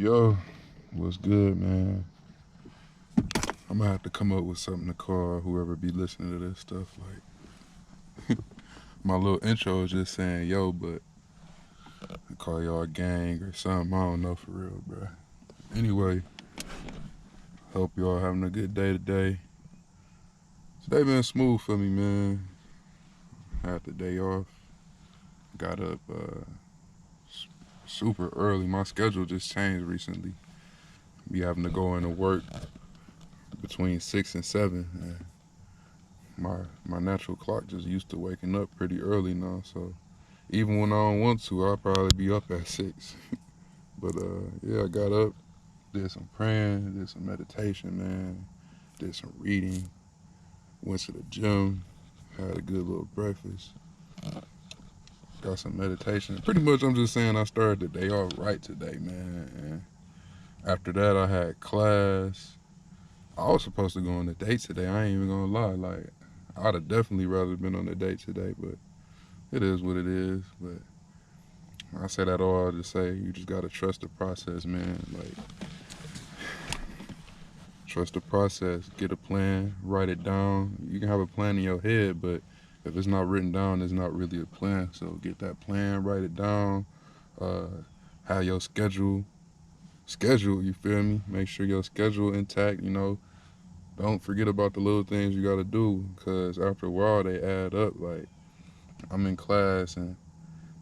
Yo, what's good, man? I'm gonna have to come up with something to call whoever be listening to this stuff. Like, my little intro is just saying yo, but I call y'all gang or something. I don't know for real, bro. Anyway, hope y'all having a good day today. Today been smooth for me, man. Had the day off. Got up super early. My schedule just changed recently. Be having to go into work between 6 and 7. And my natural clock just used to waking up pretty early now, so even when I don't want to, I'll probably be up at 6. But yeah, I got up, did some praying, did some meditation, man, did some reading, went to the gym, had a good little breakfast, got some meditation. Pretty much, I'm just saying I started the day off right today, man. And after that, I had class. I was supposed to go on a date today. I ain't even gonna lie. Like, I'd have definitely rather been on a date today, but it is what it is. But I say that all to say you just gotta trust the process, man. Like, trust the process. Get a plan, write it down. You can have a plan in your head, but if it's not written down, it's not really a plan. So get that plan, write it down. Uh, have your schedule. You feel me? Make sure your schedule intact. Don't forget about the little things you gotta do, cause after a while they add up. Like, I'm in class and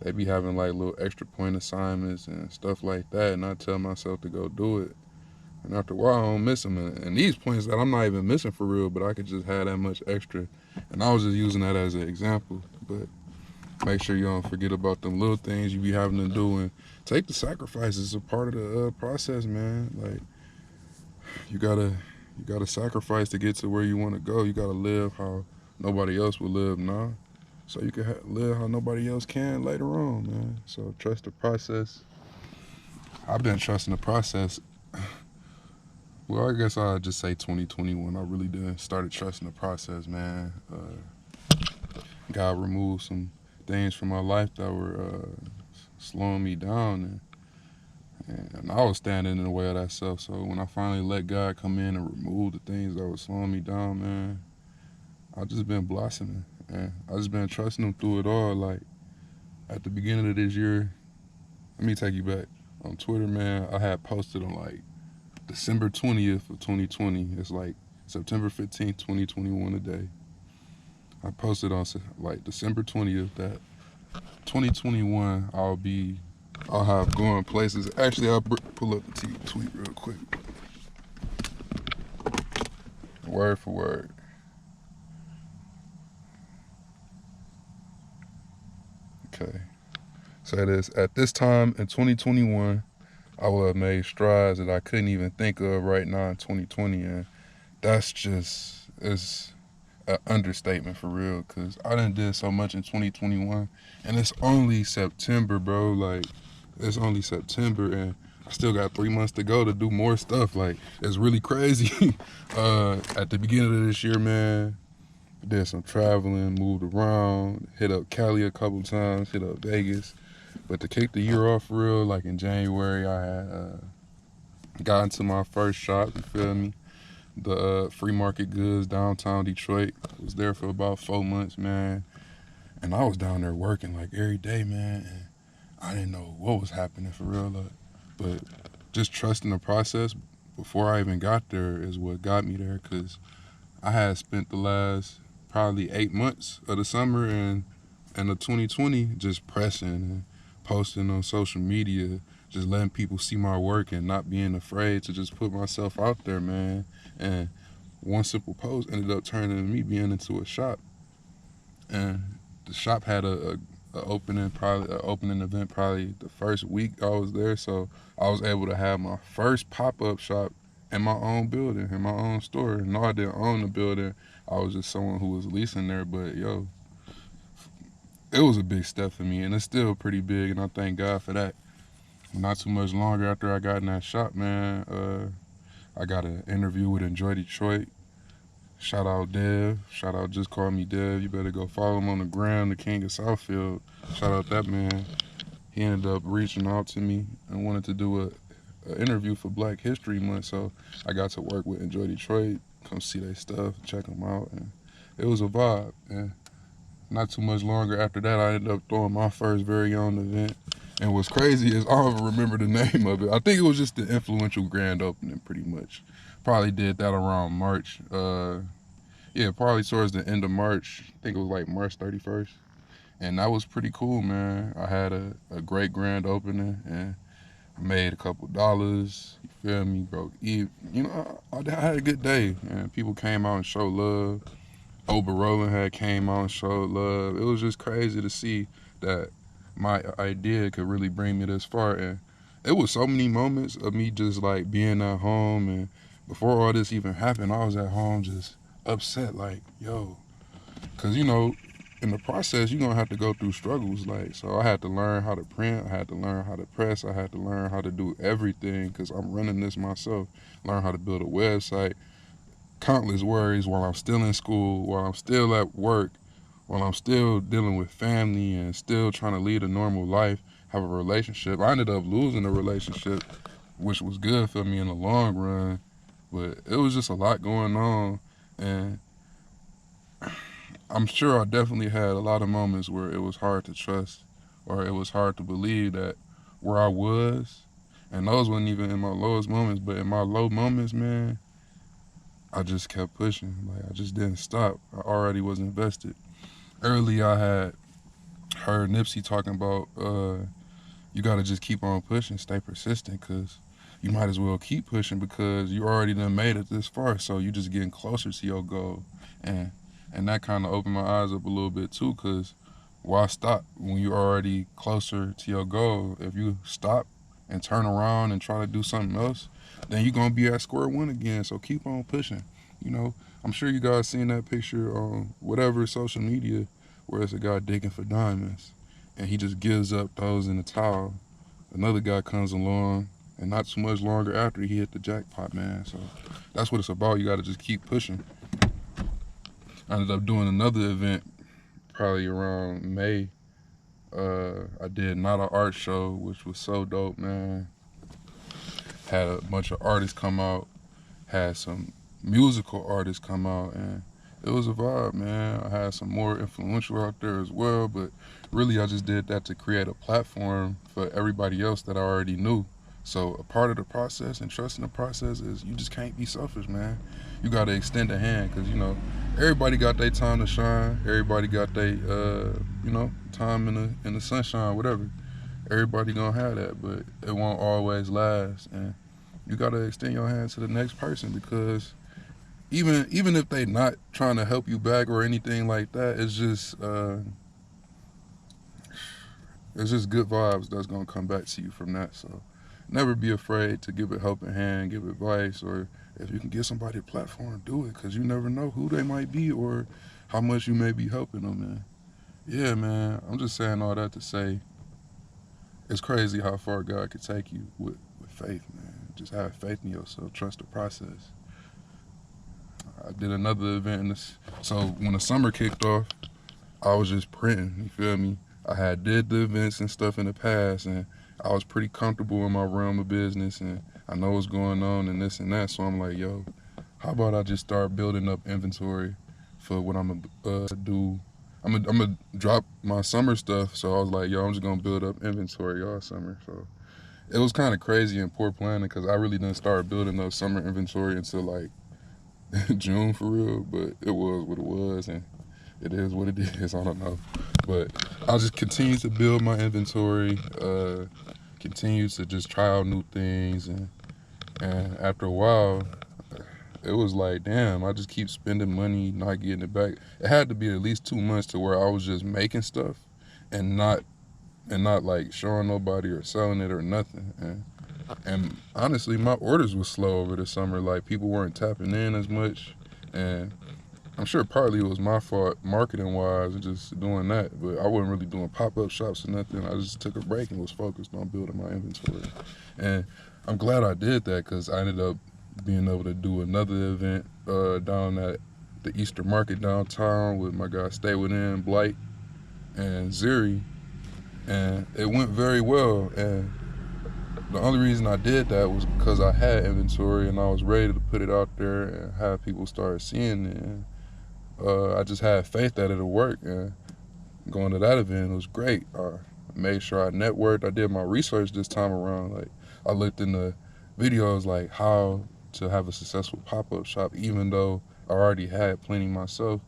they be having like little extra point assignments and stuff like that, and I tell myself to go do it. And after a while, I don't miss them. And these points that I'm not even missing for real, but I could just have that much extra. And I was just using that as an example. But make sure you don't forget about them little things you be having to do and take the sacrifices as a part of the process, man. Like, you gotta sacrifice to get to where you want to go. You gotta live how nobody else will live now, so you can live how nobody else can later on, man. So trust the process. I've been trusting the process. Well, I guess I'll just say 2021. I really did started trusting the process, man. God removed some things from my life that were slowing me down, and I was standing in the way of that stuff. So when I finally let God come in and remove the things that were slowing me down, man, I just been blossoming, and I just been trusting Him through it all. Like, at the beginning of this year, let me take you back. On Twitter, man, I had posted on like December 20th of 2020. It's like September 15th, 2021 today. I posted on like December 20th that 2021 I'll have going places. Actually, I'll pull up the tweet real quick, word for word. Okay. So it is, at this time in 2021, I will have made strides that I couldn't even think of right now in 2020, and that's just it's an understatement for real. Cause I done did so much in 2021, and it's only September, bro. Like, it's only September, and I still got 3 months to go to do more stuff. Like, it's really crazy. At the beginning of this year, man, did some traveling, moved around, hit up Cali a couple times, hit up Vegas. But to kick the year off real, like in January, I had got into my first shop. You feel me? The Free Market Goods downtown Detroit. I was there for about 4 months, man, and I was down there working like every day, man. And I didn't know what was happening for real, but just trusting the process before I even got there is what got me there. Cause I had spent the last probably 8 months of the summer and the 2020 just pressing and posting on social media, just letting people see my work and not being afraid to just put myself out there, man. And one simple post ended up turning me being into a shop, and the shop had a opening event probably the first week I was there. So I was able to have my first pop-up shop in my own building, in my own store. No, I didn't own the building. I was just someone who was leasing there. But yo, it was a big step for me, and it's still pretty big, and I thank God for that. Not too much longer after I got in that shop, man, I got an interview with Enjoy Detroit. Shout out Dev. Shout out Just Call Me Dev. You better go follow him on the gram, the King of Southfield. Shout out that man. He ended up reaching out to me and wanted to do an interview for Black History Month, so I got to work with Enjoy Detroit, come see their stuff, check them out, and it was a vibe. And not too much longer after that, I ended up throwing my first very own event. And what's crazy is I don't even remember the name of it. I think it was just the influential grand opening, pretty much. Probably did that around March. Yeah, probably towards the end of March. I think it was like March 31st. And that was pretty cool, man. I had a great grand opening and I made a couple dollars. You feel me? Broke even. You know, I had a good day, and people came out and showed love. Ober Roland had came out and showed love. It was just crazy to see that my idea could really bring me this far. And it was so many moments of me just like being at home. And before all this even happened, I was at home just upset, like, yo, because you know, in the process, you're gonna have to go through struggles. Like, so I had to learn how to print, I had to learn how to press, I had to learn how to do everything because I'm running this myself. Learn how to build a website. Countless worries while I'm still in school, while I'm still at work, while I'm still dealing with family and still trying to lead a normal life, have a relationship. I ended up losing a relationship, which was good for me in the long run, but it was just a lot going on. And I'm sure I definitely had a lot of moments where it was hard to trust or it was hard to believe that where I was, and those wasn't even in my lowest moments, but in my low moments, man, I just kept pushing. Like, I just didn't stop. I already was invested. Early, I had heard Nipsey talking about you got to just keep on pushing, stay persistent, because you might as well keep pushing because you already done made it this far. So you just getting closer to your goal. And and that kind of opened my eyes up a little bit too, because why stop when you're already closer to your goal? If you stop and turn around and try to do something else, then you're gonna be at square one again. So keep on pushing. You know, I'm sure you guys seen that picture on whatever social media where it's a guy digging for diamonds and he just gives up, throws in the towel. Another guy comes along, and not too much longer after he hit the jackpot, man. So that's what it's about. You got to just keep pushing. I ended up doing another event probably around May. I did Not an Art Show, which was so dope, man. Had a bunch of artists come out, had some musical artists come out, and it was a vibe, man. I had some more influential out there as well, but really I just did that to create a platform for everybody else that I already knew. So a part of the process and trusting the process is you just can't be selfish, man. You got to extend a hand because, you know, everybody got their time to shine. Everybody got their, time in the sunshine, whatever. Everybody gonna have that, but it won't always last. And you gotta extend your hand to the next person because even if they not trying to help you back or anything like that, it's just good vibes that's gonna come back to you from that. So never be afraid to give a helping hand, give advice, or if you can give somebody a platform, do it because you never know who they might be or how much you may be helping them, man. Yeah, man. I'm just saying all that to say it's crazy how far God could take you with faith, man. Just have faith in yourself, trust the process. I did another event in this. So when the summer kicked off, I was just printing. You feel me? I had did the events and stuff in the past, and I was pretty comfortable in my realm of business, and I know what's going on and this and that. So I'm like, yo, how about I just start building up inventory for what I'm gonna do. I'm gonna drop my summer stuff. So I was like, yo, I'm just gonna build up inventory all summer. So it was kind of crazy and poor planning because I really didn't start building up summer inventory until like June for real, but it was what it was, and it is what it is. I don't know, but I'll just continue to build my inventory, continue to just try out new things, and after a while, it was like, damn, I just keep spending money, not getting it back. It had to be at least 2 months to where I was just making stuff and not like showing nobody or selling it or nothing. And honestly, my orders was slow over the summer. Like people weren't tapping in as much, and I'm sure partly it was my fault marketing wise and just doing that. But I wasn't really doing pop up shops or nothing. I just took a break and was focused on building my inventory. And I'm glad I did that because I ended up being able to do another event down at the Easter Market downtown with my guy Stay Within, Blight, and Ziri, and it went very well. And the only reason I did that was because I had inventory and I was ready to put it out there and have people start seeing it. And, I just had faith that it'll work. And going to that event was great. I made sure I networked. I did my research this time around. Like I looked in the videos like how to have a successful pop-up shop, even though I already had plenty myself.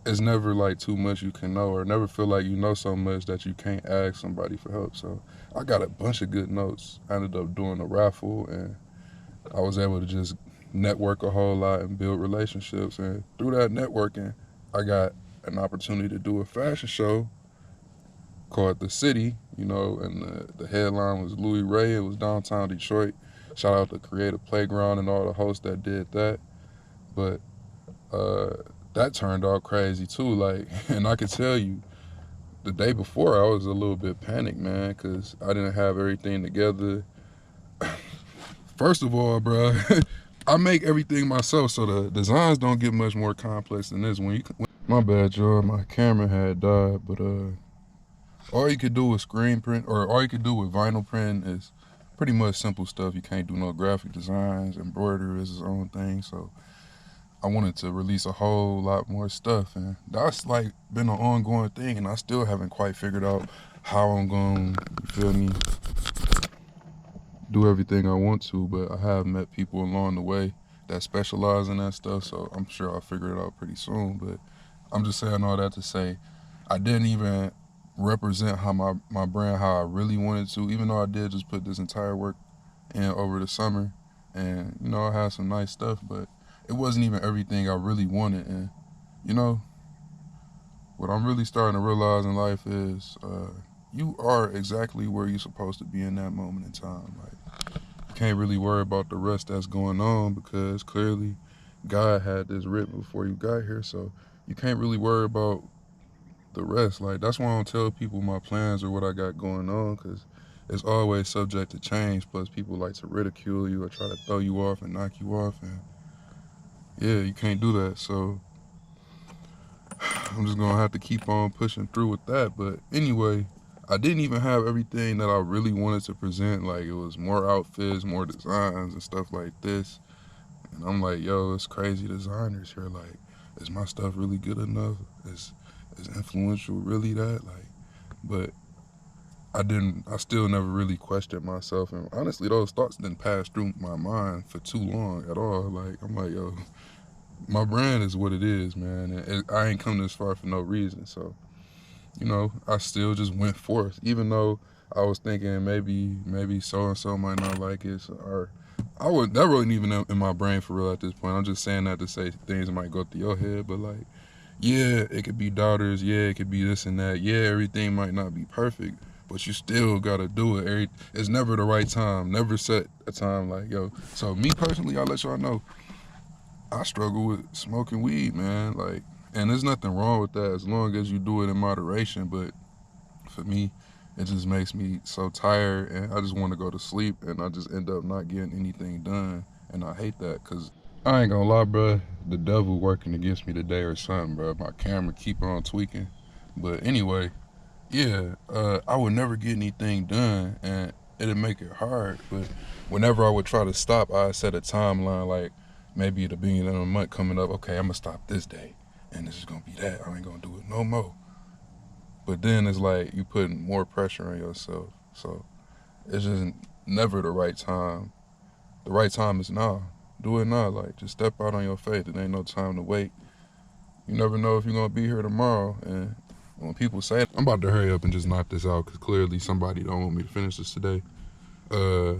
It's never like too much you can know, or never feel like you know so much that you can't ask somebody for help. So I got a bunch of good notes. I ended up doing a raffle, and I was able to just network a whole lot and build relationships. And through that networking, I got an opportunity to do a fashion show called The City, and the headline was Louis Ray. It was downtown Detroit. Shout out to Creative Playground and all the hosts that did that. But that turned out crazy too. Like, and I could tell you, the day before I was a little bit panicked, man, because I didn't have everything together. First of all, bro, I make everything myself, so the designs don't get much more complex than this. My bad, y'all. My camera had died, but all you could do with screen print, or all you could do with vinyl print, is pretty much simple stuff. You can't do no graphic designs. Embroidery is its own thing, so I wanted to release a whole lot more stuff, and that's like been an ongoing thing, and I still haven't quite figured out how I'm going to, you feel me, do everything I want to, but I have met people along the way that specialize in that stuff, so I'm sure I'll figure it out pretty soon. But I'm just saying all that to say I didn't even represent how my brand how I really wanted to, even though I did just put this entire work in over the summer, and I had some nice stuff, but it wasn't even everything I really wanted. And you know what I'm really starting to realize in life is you are exactly where you're supposed to be in that moment in time. Like, you can't really worry about the rest that's going on, because clearly God had this written before you got here, so you can't really worry about the rest. Like, that's why I don't tell people my plans or what I got going on, because it's always subject to change. Plus, people like to ridicule you or try to throw you off and knock you off, and yeah, you can't do that. So I'm just gonna have to keep on pushing through with that. But anyway, I didn't even have everything that I really wanted to present. Like, it was more outfits, more designs and stuff like this. And I'm like, yo, it's crazy designers here. Like, is my stuff really good enough? Is influential really that? Like, but I still never really questioned myself. And honestly, those thoughts didn't pass through my mind for too long at all. Like, I'm like, yo, my brand is what it is, man. And I ain't come this far for no reason. So, I still just went forth, even though I was thinking maybe so and so might not like it, or that wasn't even in my brain for real at this point. I'm just saying that to say things might go through your head, but like, yeah, it could be doubters, yeah, it could be this and that, yeah, everything might not be perfect, but you still gotta do it. It's never the right time. Never set a time like, yo. So me personally, I'll let y'all know, I struggle with smoking weed, man. Like, and there's nothing wrong with that as long as you do it in moderation. But for me, it just makes me so tired, and I just want to go to sleep, and I just end up not getting anything done. And I hate that, because I ain't gonna lie, bro. The devil working against me today or something, bro. My camera keep on tweaking. But anyway, yeah, I would never get anything done, and it'd make it hard. But whenever I would try to stop, I set a timeline, like maybe at the beginning of the month coming up. Okay, I'm gonna stop this day, and this is gonna be that. I ain't gonna do it no more. But then it's like you putting more pressure on yourself. So it's just never the right time. The right time is now. Do it now. Like, just step out on your faith. It ain't no time to wait. You never know if you're gonna be here tomorrow. And when people say it, I'm about to hurry up and just knock this out, because clearly somebody don't want me to finish this today. Uh,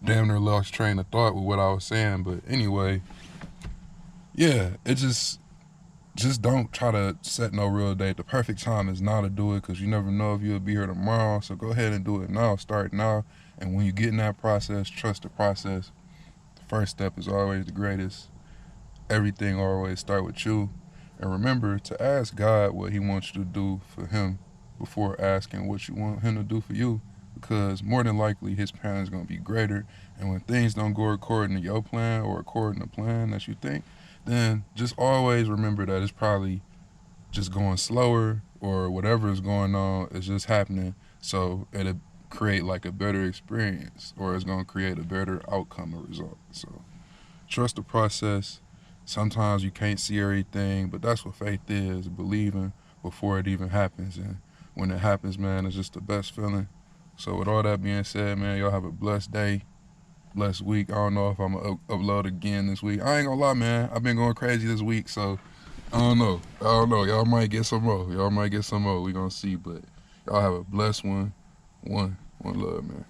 damn near lost train of thought with what I was saying, but anyway, yeah, it just don't try to set no real date. The perfect time is now to do it, because you never know if you'll be here tomorrow. So go ahead and do it now. Start now. And when you get in that process, trust the process. The first step is always the greatest. Everything always start with you. And remember to ask God what he wants you to do for him before asking what you want him to do for you, because more than likely his plan is going to be greater. And when things don't go according to your plan or according to plan that you think, then just always remember that it's probably just going slower, or whatever is going on is just happening. So it'll create like a better experience, or it's gonna create a better outcome or result. So trust the process. Sometimes you can't see everything, but that's what faith is, believing before it even happens. And when it happens, man, it's just the best feeling. So with all that being said, man, y'all have a blessed day, blessed week. I don't know if I'm gonna upload again this week. I ain't gonna lie, man. I've been going crazy this week, so I don't know. Y'all might get some more. We gonna see. But y'all have a blessed one. One love, man.